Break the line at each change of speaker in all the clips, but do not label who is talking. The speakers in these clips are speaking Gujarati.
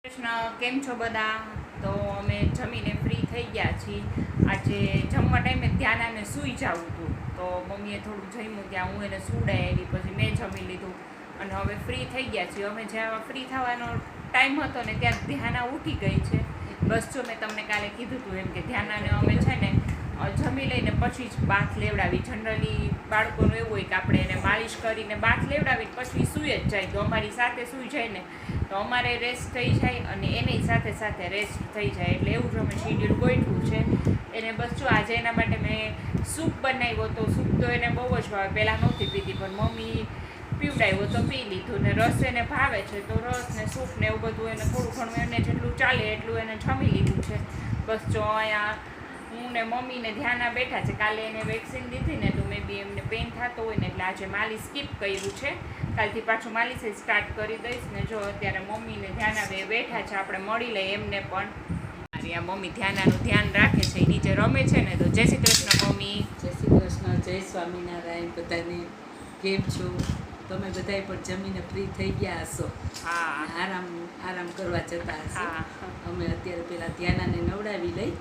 કૃષ્ણ, કેમ છો બધા? તો અમે જમીને ફ્રી થઈ ગયા છીએ. આજે જમવા ટાઈમે ધ્યાનાને સૂઈ જવું હતું, તો મમ્મીએ થોડું જમ્યું, ત્યાં હું એને સુડાઈ આવી, પછી મેં જમી લીધું અને હવે ફ્રી થઈ ગયા છીએ. અમે જ્યાં ફ્રી થવાનો ટાઈમ હતો ને ત્યાં ધ્યાના ઉઠી ગઈ છે. બસ જો મેં તમને કાલે કીધું હતું એમ કે ધ્યાનાને અમે છે ને જમી લઈને પછી જ બાથ લેવડાવી. જનરલી બાળકોનું એવું હોય કે આપણે એને માલિશ કરીને બાથ લેવડાવી પછી સૂઈ જ જાય, તો અમારી સાથે સૂઈ જાય ને તો અમારે રેસ્ટ થઈ જાય અને એની સાથે સાથે રેસ્ટ થઈ જાય, એટલે એવું જ અમે શેડ્યુલ ગોઠવું છે એને. બસ જો આજે એના માટે મેં સૂપ બનાવ્યો તો સૂપ તો એને બહુ જ ભાવે. પહેલાં નહોતી પીતી પણ મમ્મી પીવડાવ્યો તો પી લીધું ને રસ એને ભાવે છે તો રસ ને સૂપ ને એવું બધું એને થોડું ઘણું એને જેટલું ચાલે એટલું એને જમી લીધું છે. બસ જો અહીંયા હું ને મમ્મી ને ધ્યાના બેઠા છે. કાલે એને વેક્સિન દીધી ને તો મેં બી એમને પેઇન થતો હોય ને એટલે આજે માલિશ સ્કીપ કર્યું છે. કાલથી પાછું માલિશ સ્ટાર્ટ કરી દઈશ ને. જો અત્યારે મમ્મી ને ધ્યાના બે બેઠા છે, આપણે મળી લઈએ એમને પણ. આ મમ્મી ધ્યાનાનું ધ્યાન રાખે છે, નીચે રમે છે ને. તો જય શ્રી કૃષ્ણ મમ્મી.
જય શ્રી કૃષ્ણ, જય સ્વામિનારાયણ. બધાને કેમ છો? તમે બધાય પણ જમીને ફ્રી થઈ ગયા હશો.
હા,
આરામ કરવા જતા હશો. અમે અત્યારે પેલા ધ્યાનાને નવડાવી લઈ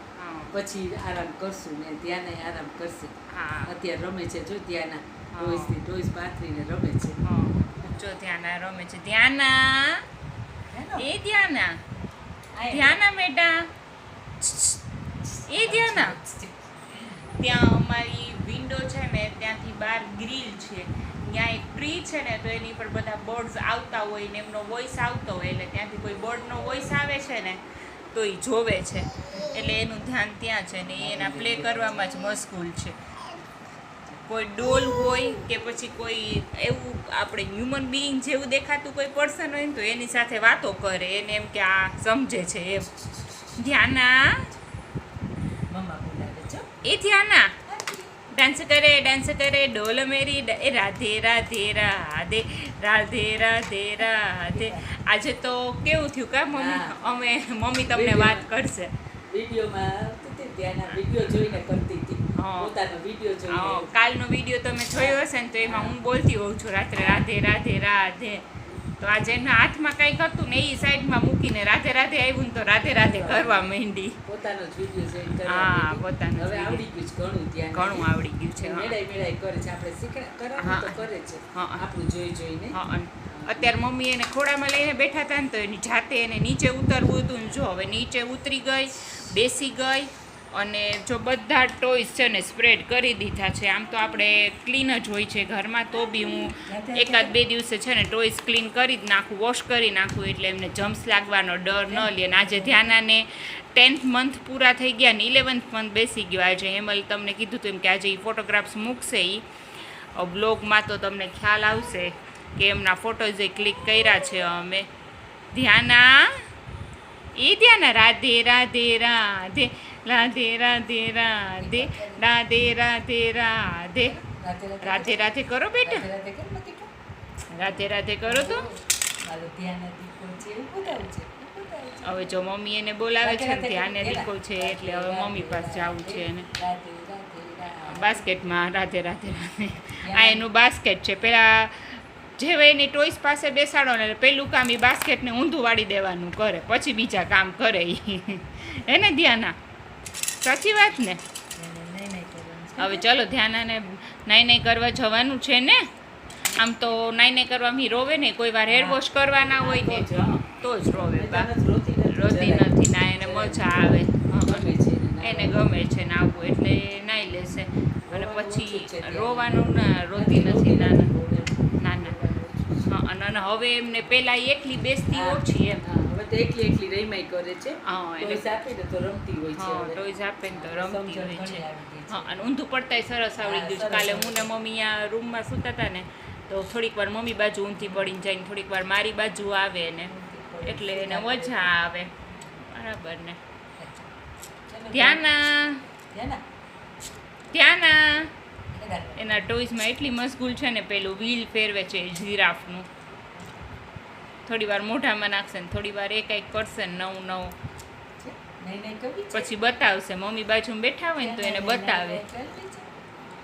પછી આરામ કરશું ને ધ્યાને આરામ કરશે. અત્યારે રમે છે જો ધ્યાના, ટોયસ પાથરીને રમે છે.
જો ધ્યાના રમે છે. ધ્યાના, એ ધ્યાના, ધ્યાના બેટા, એ ધ્યાના. ત્યાં અમારી વિન્ડો છે ને ત્યાંથી બહાર ગ્રીલ છે, ત્યાં એક ટ્રી છે ને તો એની પર બધા બર્ડ્સ આવતા હોય ને એમનો વોઇસ આવતો હોય, એટલે ત્યાંથી કોઈ બર્ડનો વોઇસ આવે છે ને તો એ જોવે છે, એટલે એનું ધ્યાન ત્યાં છે ને એના પ્લે કરવામાં જ મશગુલ છે. કોઈ ડોલ હોય કે પછી કોઈ એવું આપણે હ્યુમન બિઈંગ જેવું દેખાતું કોઈ પર્સન હોય ને તો એની સાથે વાતો કરે, એને એમ કે આ સમજે છે એમ. ધ્યાના, એ ધ્યાના ડાન્સ કરે ડોલ મેરી એ રાધે રાધે રાધે રાધે રાધે રાધે. આજે તો કેવું થયું કા મમ્મી? મમ્મી તમને વાત કરશે.
વિડીયોમાં ત્યાંના વિડીયો જોઈને કરતી હતી. પોતાનો વિડીયો જોઈને.
કાલનો વિડીયો તમે જોયો હશે ને તો એમાં હું બોલતી હોઉં છું રાત્રે રાધે રાધે રાધે. તો આજે એના હાથમાં કંઈક હતું ને એ સાઈડમાં મૂકીને રાધે રાધે આવ્યું ને તો રાધે રાધે કરવા માંડી.
પોતાનો જ વિડીયો જોઈને.
હા, પોતાનો.
હવે આવડી ગયું છે ઘણું, ત્યાં
ઘણું આવડી ગયું છે.
મેળાઈ કરે છે, આપણે શીખડા તો કરે છે આપણું જોઈ જોઈને.
અત્યારે મમ્મી એને ખોડામાં લઈને બેઠા હતા ને તો એની જાતે એને નીચે ઉતરવું હતું ને જો હવે નીચે ઉતરી ગઈ, બેસી ગઈ અને જો બધા ટોયસ છે ને સ્પ્રેડ કરી દીધા છે. આમ તો આપણે ક્લીન જ હોય છે ઘરમાં, તો બી હું એકાદ બે દિવસે છે ને ટોયસ ક્લીન કરી જ નાખું, વોશ કરી નાખું, એટલે એમને જમ્સ લાગવાનો ડર ન લે. અને આજે ધ્યાનાને 10th મંથ પૂરા થઈ ગયા ને 11th મંથ બેસી ગયો. આજે હેમલ તમને કીધું હતું એમ કે આજે એ ફોટોગ્રાફ્સ મૂકશે એ બ્લોગમાં, તો તમને ખ્યાલ આવશે કે એમના ફોટોઝ એ ક્લિક કર્યા છે અમે. ધ્યાના, એ ધ્યાના રાધે રાધે રાધે રાધે રાધે રાધે રાધે રાધે રાધે રાધે રાધે કરો બેટા, રાધે રાધે કરો. તો હવે જો મમ્મી એને બોલાવે છે ને ધ્યાને દીકો છે એટલે હવે મમ્મી પાસે જવું છે એને. બાસ્કેટમાં રાધે રાધે રાધે. આ એનું બાસ્કેટ છે. પેલા જેવે એની ટોયસ પાસે બેસાડો ને પેલું કામ એ બાસ્કેટને ઊંધું વાળી દેવાનું કરે, પછી બીજા કામ કરે એને. ધ્યાના, સાચી વાત ને? હવે ચલો ધ્યાનાને નાઈ કરવા જવાનું છે ને. આમ તો નાઈ કરવામાં રોવે ને, કોઈ વાર હેર વોશ કરવાના હોય ને તો જ રોવે, રોતી નથી ના, એને મજા આવે, એને ગમે છે નાવું એટલે નાઈ લેશે. અને પછી રોવાનું ના, રોતી નથી નાના. અને હવે એમને પેલા એકલી બેસતી ઓછી એમ,
હવે તો એકલી રહીમાઈ કરે છે. ટોયસ આપે ને તો રમતી હોય છે.
ટોયસ આપે ને તો રમતી હોય છે. અને ઊંધું પડતાય સરસ આવડી ગયું છે. કાલે હું ને મમ્મી આ રૂમમાં સૂતા હતા ને તો થોડીક વાર મમ્મી બાજુ ઊંધી પડીને જાય ને થોડીક વાર મારી બાજુ આવે ને, એટલે એને મજા આવે. બરાબર ને? ધ્યાના, ધ્યાના એના ટોયસમાં એટલી મશગુલ છે ને, પેલું વ્હીલ ફેરવે છે જીરાફનું. થોડી વાર મોઢામાં નાખશે ને થોડી વાર એ કંઈક કરશે ને નવું પછી બતાવશે. મમ્મી બાજુમાં બેઠા હોય ને તો એને બતાવે.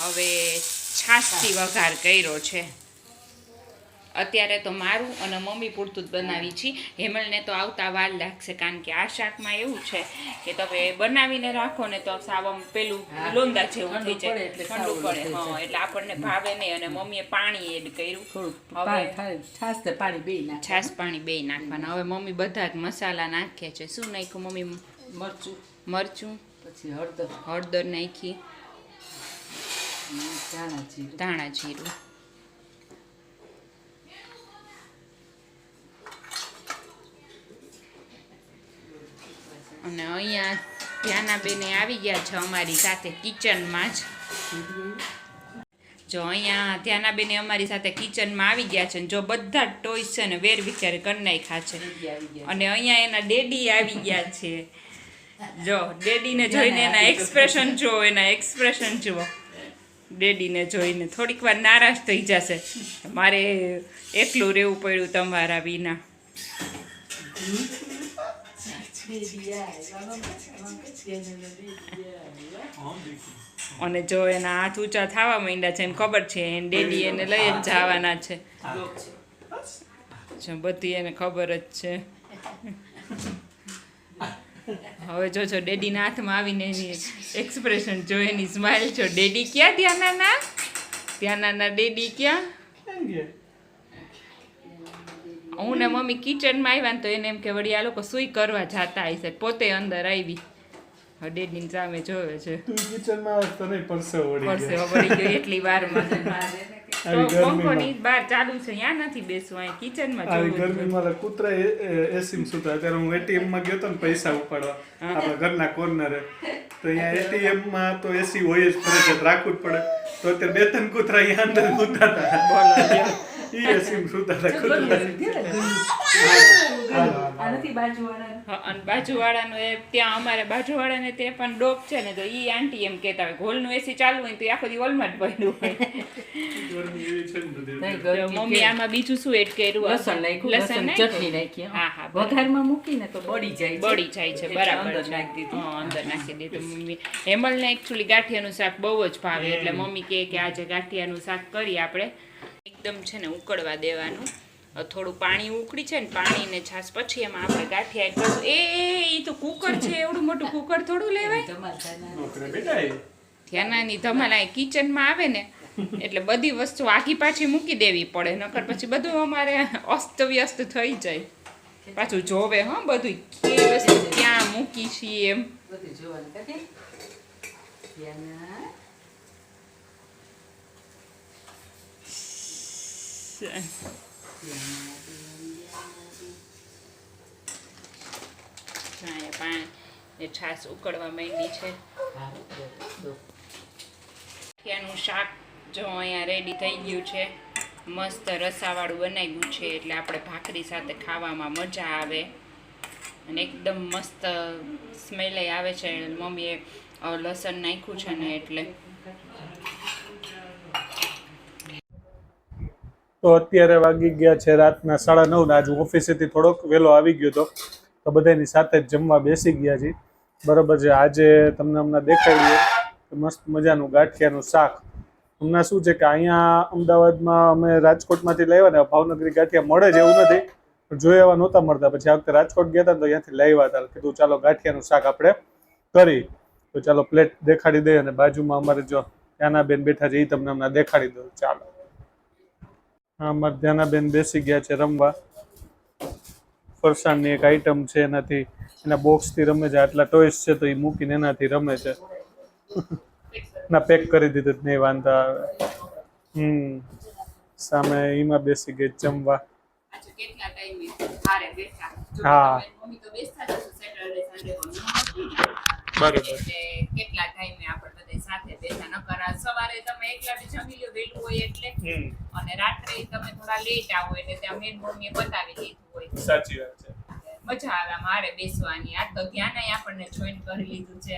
હવે છાશથી વઘાર કર્યો છે. અત્યારે તો મારું અને મમ્મી પૂરતું જ બનાવી છીએ. હેમલને તો આવતા વાર લાગશે, કારણ કે આ શાકમાં એવું છે કે તમે બનાવીને રાખો ને તો સાવમ પેલું લોંદા જેવું થઈ જાય, ઠંડુ પડે. હા, એટલે આપણને ભાવે નહીં. અને મમ્મીએ પાણી એડ કર્યું. હવે છાશ પાણી બે નાખવાના. હવે મમ્મી બધા જ મસાલા નાખે છે. શું નાખ્યું મમ્મી? મરચું,
પછી
હળદર નાખી, ધાણા જીરું. અને અહીંયા ધ્યાનાબેને આવી ગયા છે અમારી સાથે કિચનમાં જ. જો અહીંયા ધ્યાનાબેને અમારી સાથે કિચનમાં આવી ગયા છે. જો બધા જ ટોયસ છે ને વેર વિખેર કરી નાખ્યા છે. અને અહીંયા એના ડેડી આવી ગયા છે. જો ડેડીને જોઈને એના એક્સપ્રેશન જુઓ, ડેડીને જોઈને થોડીક વાર નારાજ થઈ જશે. મારે એકલું રહેવું પડ્યું તમારા વિના. અને જો એના હાથ ઊંચા થવા માંડ્યા છે, એને ખબર છે એને ડેડી એને લઈ જ જવાના છે. બધી એને ખબર જ છે. હવે જોજો ડેડીના હાથમાં આવીને એની એક્સપ્રેશન જો, એની સ્માઇલ જો. ડેડી ક્યાં? ધ્યાનાના ડેડી ક્યાં? હું ને મમ્મી કિચનમાં આવ્યા ને તો એને એમ કે વળી આ લોકો સુઈ કરવા જતા હશે, પોતે અંદર આવી ડેડીની સામે જોવે છે. પરસેવો વળી ગયો એટલી વારમાં. પંખોની બહાર ચાલુ છે, ત્યાં નથી બેસવું, અહીં કિચનમાં જોવું.
ગરમીમાં કૂતરા એસી સુતા. અત્યારે હું એટીએમ માં ગયો તો ને પૈસા ઉપાડવા આપણા ઘરના કોર્નરે, તો અહીંયા એટીએમ માં તો એસી હોય જ, ફરજિયાત રાખવું જ પડે. તો અત્યારે બે ત્રણ કૂતરા અહીંયા અંદર સૂતા હતા.
બાજુવાળાનો ત્યાં અમારે બાજુવાળાને તે પણ ડોગ છે ને, તો ઈ આંટી એમ કહેતા હોય હોલનું એસી ચાલુ હોય તો આખો દી હોલમાં જ પડ્યું હોય. મમ્મી આમાં બીજું શું એડ કર્યું? લસણ ચટણી નાખી. હા, વઘારમાં મૂકીને તો બળી જાય છે. બરાબર, અંદર નાખી દીધું. મમ્મી હેમલને એકચ્યુઅલી ગાંઠિયાનું શાક બહુ જ ભાવે, એટલે મમ્મી કહે કે આજે ગાંઠિયાનું શાક કરી આપણે. એકદમ છે ને ઉકળવા દેવાનું. થોડું પાણી ઉકળી છે ને, પાણીને છાશ, પછી એમાં આપણે ગાંઠિયા એડ કરશું. એ તો કુકર છે, એવડું મોટું કુકર થોડું લેવાય. ધ્યાનાની ધમાલ કિચનમાં આવે ને એટલે બધી વસ્તુ આખી પાછી મૂકી દેવી પડે, નકર પછી બધું અમારે અસ્ત વ્યસ્ત થઈ જાય. પાછું જોવે બધું કે વસ્તુ ક્યાં મૂકી છીએ એમ. પાણી છાશ ઉકળવા માંડી છે. ગાંઠિયાનું શાક જો અહીંયા રેડી થઈ ગયું છે. મસ્ત રસાવાળું બનાવ્યું છે, એટલે આપણે ભાખરી સાથે ખાવામાં મજા આવે અને એકદમ મસ્ત સ્મેલ આવે છે. મમ્મીએ લસણ નાખ્યું છે ને એટલે.
તો અત્યારે વાગી ગયા છે રાતના 9:30. આજ ઓફિસેથી થોડોક વહેલો આવી ગયો હતો, તો બધાની સાથે જ જમવા બેસી ગયા છીએ. બરાબર છે. આજે તમને હમણાં દેખાડીએ મસ્ત મજાનું ગાંઠિયાનું શાક. હમણાં શું છે કે અહીંયા અમદાવાદમાં અમે રાજકોટમાંથી લાવ્યા ને, ભાવનગરી ગાંઠિયા મળે છે એવું નથી, પણ જોઈ એવા નહોતા મળતા. પછી આ વખતે રાજકોટ ગયા હતા તો ત્યાંથી લાવ્યા હતા. કીધું ચાલો ગાંઠિયાનું શાક આપણે કરી. તો ચાલો પ્લેટ દેખાડી દઈએ. અને બાજુમાં અમારે જો ધ્યાનાબેન બેઠા છે, એ તમને હમણાં દેખાડી દઉં. ચાલો, અમારે ધ્યાનાબેન બેસી ગયા છે રમવા. ફરસાણની એક આઈટમ છે, એનાથી એના બોક્સથી રમે છે. આટલા ટોયસ છે તો એ મૂકીને એનાથી રમે છે. ના, પેક કરી દીધું, નહીં વાંધો આવે. સામે એમાં બેસી ગઈ જમવા. હા, બરોબર.
કેટલા ટાઈમે આપણે બધા સાથે બેઠા, નકર સવારે તમે એકલા જમી લો વેલું હોય એટલે, અને રાત્રે તમે થોડા લેટ આવો એટલે ત્યાં મેન મમ્મીએ બતાવી દીધું હોય.
સાચી વાત છે.
મજા આવે મારે બેસવાની. આ તો ધ્યાન આપણે જોઈન કરી લીધું છે.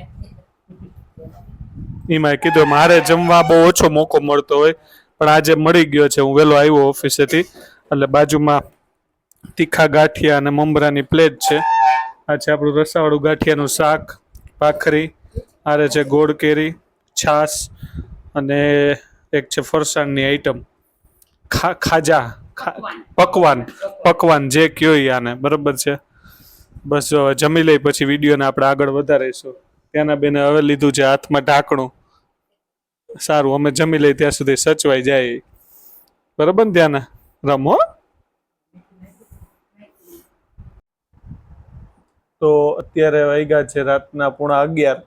એમાં કીધું મારે જમવા બહુ ઓછો મોકો મળતો હોય, પણ આજે મળી ગયો છે. હું વહેલો આવ્યો ઓફિસેથી, એટલે બાજુમાં તીખા ગાંઠિયા અને મમરાની પ્લેટ છે. આ છે આપણું રસાવાળું ગાંઠિયાનું શાક, ભાખરી, આરે છે ગોળ કેરી, છાશ અને એક છે ફરસાણની આઈટમ ખાજા
પકવાન.
પકવાન જે કયો ઈ આને બરોબર છે. બસ જો હવે જમી લઈ પછી વિડીયોને આપણે આગળ વધારીશું. ત્યાંના બેને હવે લીધું છે હાથમાં ઢાંકણું. સારું અમે જમી લઈ ત્યાં સુધી સચવાઈ જાય બરોબર ને ત્યાંના રમો. તો અત્યારે વાગ્યા છે રાતના 11:30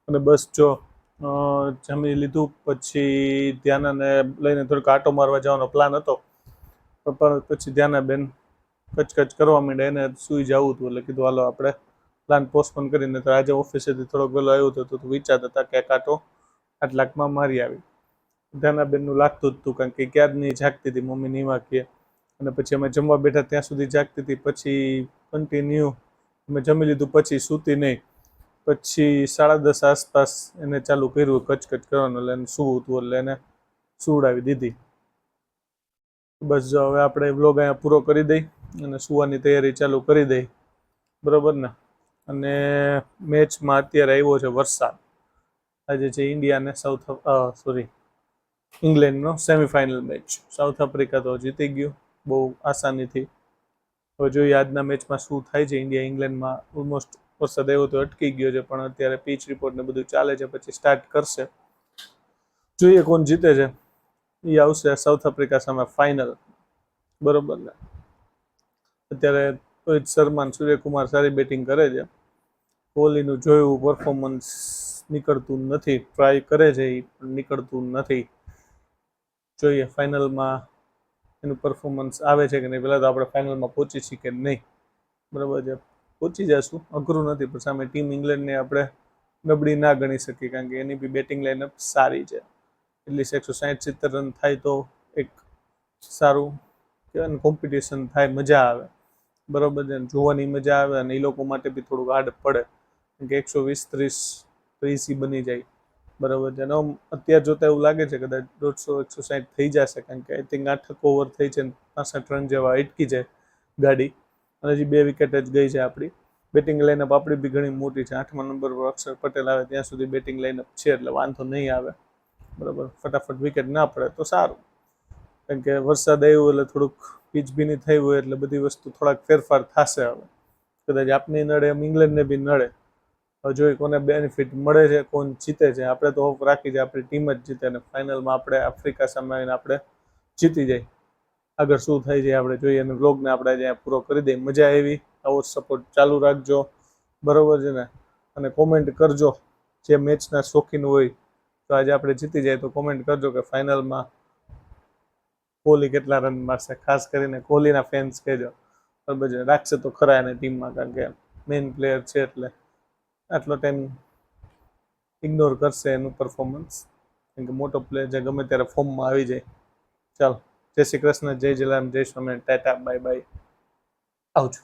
અને બસ જો જમી લીધું પછી ધ્યાનાને લઈને થોડીક આટો મારવા જવાનો પ્લાન હતો પણ પછી ધ્યાનાબેન કચકચ કરવા માંડ્યા એને સૂઈ જવું હતું એટલે કીધું હાલો આપણે પ્લાન પોસ્ટપોન કરીને તો આજે ઓફિસેથી થોડોક વહેલો આવ્યો હતો તો વિચારતા હતા કે કાંટો આટલાકમાં મારી આવી. ધ્યાનાબેનનું લાગતું જ હતું કારણ કે ક્યારની જાગતી હતી મમ્મી નહીં વાંકીએ અને પછી અમે જમવા બેઠા ત્યાં સુધી જાગતી હતી પછી કન્ટિન્યુ અમે જમી લીધું પછી સૂતી નહીં પછી 10:30 આસપાસ એને ચાલુ કર્યું કચકચ કરવાનું એટલે એને સૂવું હતું એટલે એને સુવડાવી દીધી. બસ જો હવે આપણે વ્લોગ અહીંયા પૂરો કરી દઈ અને સુવાની તૈયારી ચાલુ કરી દઈ બરોબર ને. અને મેચમાં અત્યારે આવ્યો છે વરસાદ. આજે છે ઇન્ડિયા ને ઇંગ્લેન્ડનો સેમીફાઇનલ મેચ. સાઉથ આફ્રિકા તો જીતી ગયું બહુ આસાનીથી. હવે જોઈએ આજના મેચમાં શું થાય છે. ઇન્ડિયા ઇંગ્લેન્ડમાં ઓલમોસ્ટ વરસાદ આવ્યો તો અટકી ગયો છે પણ અત્યારે પીચ રિપોર્ટ ને બધું ચાલે છે પછી સ્ટાર્ટ કરશે. જોઈએ કોણ જીતે છે. એ આવશે સાઉથ આફ્રિકા સામે ફાઇનલ બરોબર ને. અત્યારે રોહિત શર્મા સૂર્યકુમાર સારી બેટિંગ કરે છે. કોહલીનું જોયું પરફોર્મન્સ નીકળતું નથી. ટ્રાય કરે છે એ પણ નીકળતું નથી. જોઈએ ફાઇનલમાં એનું પરફોર્મન્સ આવે છે કે નહીં. પહેલાં તો આપણે ફાઇનલમાં પહોંચી છીએ કે નહીં બરાબર છે. પહોંચી જશું અઘરું નથી પણ સામે ટીમ ઇંગ્લેન્ડને આપણે નબળી ના ગણી શકીએ કારણ કે એની બી બેટિંગ લાઇનઅપ સારી છે. એટલીસ્ટ 160-70 રન થાય તો એક સારું કહેવાય કોમ્પિટિશન થાય મજા આવે બરાબર છે. જોવાની મજા આવે અને એ લોકો માટે બી થોડુંક હાર્ડ પડે કેમ કે 120-30 બની જાય બરાબર છે. અને અત્યારે જોતા એવું લાગે છે કદાચ 150-160 થઈ જશે કારણ કે આઈ થિંક 8 ઓવર થઈ છે 65 રન જેવા અટકી જાય ગાડી અને હજી 2 વિકેટ જ ગઈ છે આપણી. બેટિંગ લાઇનઅપ આપણી બી ઘણી મોટી છે. 8મા નંબર પર અક્ષર પટેલ આવે ત્યાં સુધી બેટિંગ લાઇનઅપ છે એટલે વાંધો નહીં આવે બરાબર. ફટાફટ વિકેટ ના પડે તો સારું કારણ કે વરસાદ આવ્યો એટલે થોડુંક પીચ ભીની થઈ હોય એટલે બધી વસ્તુ થોડાક ફેરફાર થશે. હવે કદાચ આપને નડે એમ ઇંગ્લેન્ડને બી નડે. હવે જોઈએ કોને બેનિફિટ મળે છે કોણ જીતે છે. આપણે તો હોપ રાખી છે આપણી ટીમ જ જીતે અને ફાઇનલમાં આપણે આફ્રિકા સામે આવીને આપણે જીતી જાય. આગળ શું થાય છે આપણે જોઈએ અને વ્લોગને આપણે અહીંયા પૂરો કરી દઈએ. મજા આવી. આવો સપોર્ટ ચાલુ રાખજો બરોબર છે ને. અને કોમેન્ટ કરજો જે મેચના શોખીન હોય તો આજે આપણે જીતી જાય તો કોમેન્ટ કરજો કે ફાઇનલમાં કોહલી કેટલા રન મારશે. ખાસ કરીને કોહલીના ફેન્સ કહેજો બરાબર છે. રાખશે તો ખરા એને ટીમમાં કારણ કે મેઇન પ્લેયર છે એટલે આટલો ટાઈમ ઇગ્નોર કરશે એનું પરફોર્મન્સ કેમ કે મોટો પ્લેયર છે ગમે ત્યારે ફોર્મમાં આવી જાય. ચાલો જય શ્રી કૃષ્ણ, જય જલારામ, જય સ્વામિનારાયણ, ટાટા, બાય બાય, આવજો.